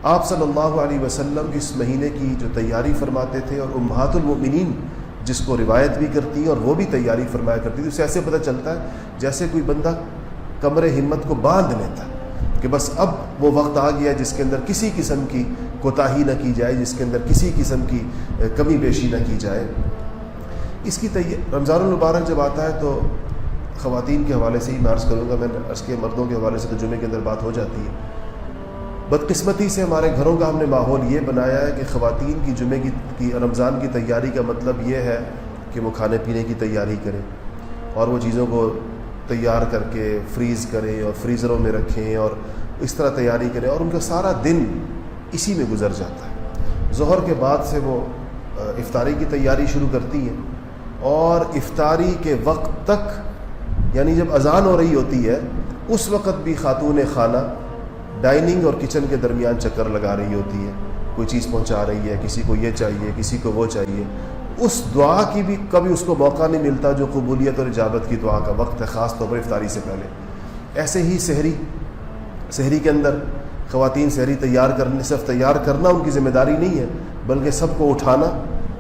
آپ صلی اللہ علیہ وسلم اس مہینے کی جو تیاری فرماتے تھے، اور امہات المؤمنین جس کو روایت بھی کرتی ہیں اور وہ بھی تیاری فرمایا کرتی تھی، اس سے ایسے پتہ چلتا ہے جیسے کوئی بندہ کمر ہمت کو باندھ لیتا ہے کہ بس اب وہ وقت آ گیا جس کے اندر کسی قسم کی کوتاہی نہ کی جائے، جس کے اندر کسی قسم کی کمی بیشی نہ کی جائے۔ اس کی رمضان المبارک جب آتا ہے تو خواتین کے حوالے سے ہی میں عرض کروں گا، میں نے عرض کے مردوں کے حوالے سے تو جمعے کے اندر بات ہو جاتی ہے۔ بدقسمتی سے ہمارے گھروں کا ہم نے ماحول یہ بنایا ہے کہ خواتین کی جمعے کی رمضان کی تیاری کا مطلب یہ ہے کہ وہ کھانے پینے کی تیاری کریں اور وہ چیزوں کو تیار کر کے فریز کریں اور فریزروں میں رکھیں اور اس طرح تیاری کریں، اور ان کا سارا دن اسی میں گزر جاتا ہے۔ ظہر کے بعد سے وہ افطاری کی تیاری شروع کرتی ہیں، اور افطاری کے وقت تک یعنی جب اذان ہو رہی ہوتی ہے اس وقت بھی خاتون خانہ ڈائننگ اور کچن کے درمیان چکر لگا رہی ہوتی ہے، کوئی چیز پہنچا رہی ہے، کسی کو یہ چاہیے، کسی کو وہ چاہیے۔ اس دعا کی بھی کبھی اس کو موقع نہیں ملتا جو قبولیت اور اجابت کی دعا کا وقت ہے، خاص طور پر افطاری سے پہلے۔ ایسے ہی سحری کے اندر خواتین سحری تیار کرنے، صرف تیار کرنا ان کی ذمہ داری نہیں ہے، بلکہ سب کو اٹھانا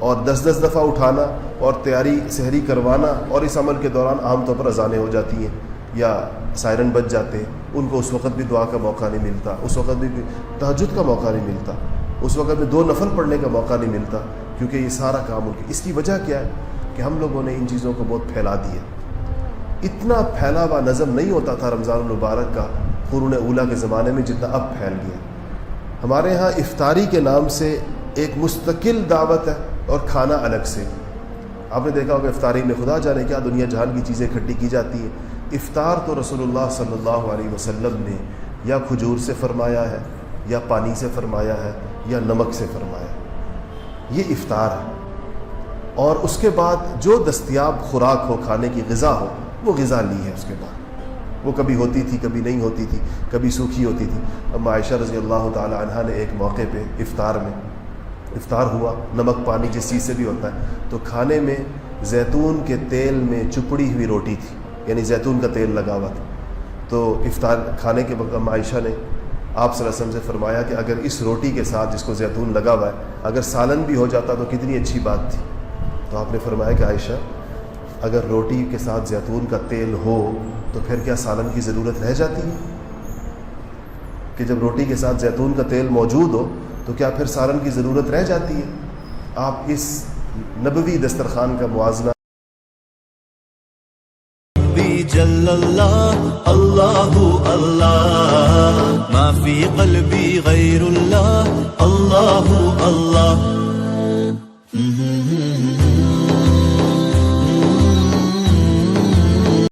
اور 10 دفعہ اٹھانا اور تیاری سحری کروانا، اور اس عمل کے دوران عام طور پر اذانیں ہو جاتی ہیں یا سائرن بج جاتے ہیں، ان کو اس وقت بھی دعا کا موقع نہیں ملتا، اس وقت بھی تہجد کا موقع نہیں ملتا، اس وقت میں 2 نفل پڑھنے کا موقع نہیں ملتا، کیونکہ یہ سارا کام ان کی۔ اس کی وجہ کیا ہے کہ ہم لوگوں نے ان چیزوں کو بہت پھیلا دیا۔ اتنا پھیلا ہوا نظم نہیں ہوتا تھا رمضان المبارک کا قرون اولیٰ کے زمانے میں جتنا اب پھیل گیا۔ ہمارے ہاں افطاری کے نام سے ایک مستقل دعوت ہے اور کھانا الگ سے۔ آپ نے دیکھا ہوگا افطاری میں خدا جانے کیا دنیا جہان کی چیزیں اکٹھی کی جاتی ہیں۔ افطار تو رسول اللہ صلی اللہ علیہ وسلم نے یا کھجور سے فرمایا ہے، یا پانی سے فرمایا ہے، یا نمک سے فرمایا ہے۔ یہ افطار ہے، اور اس کے بعد جو دستیاب خوراک ہو، کھانے کی غذا ہو، وہ غذا لی ہے۔ اس کے بعد وہ کبھی ہوتی تھی، کبھی نہیں ہوتی تھی، کبھی سوکھی ہوتی تھی۔ اب عائشہ رضی اللہ تعالی عنہا نے ایک موقع پہ افطار ہوا، نمک پانی جس چیز سے بھی ہوتا ہے، تو کھانے میں زیتون کے تیل میں چپڑی ہوئی روٹی تھی، یعنی زیتون کا تیل لگا ہوا تھا۔ تو افطار کھانے کے وقت عائشہ نے آپ صلی اللہ علیہ وسلم سے فرمایا کہ اگر اس روٹی کے ساتھ جس کو زیتون لگا ہوا ہے اگر سالن بھی ہو جاتا تو کتنی اچھی بات تھی۔ تو آپ نے فرمایا کہ عائشہ، اگر روٹی کے ساتھ زیتون کا تیل ہو تو پھر کیا سالن کی ضرورت رہ جاتی ہے؟ کہ جب روٹی کے ساتھ زیتون کا تیل موجود ہو تو کیا پھر سالن کی ضرورت رہ جاتی ہے؟ آپ اس نبوی دسترخوان کا موازنہ جل اللہ اللہ اللہ ما فی قلبی غیر اللہ اللہ اللہ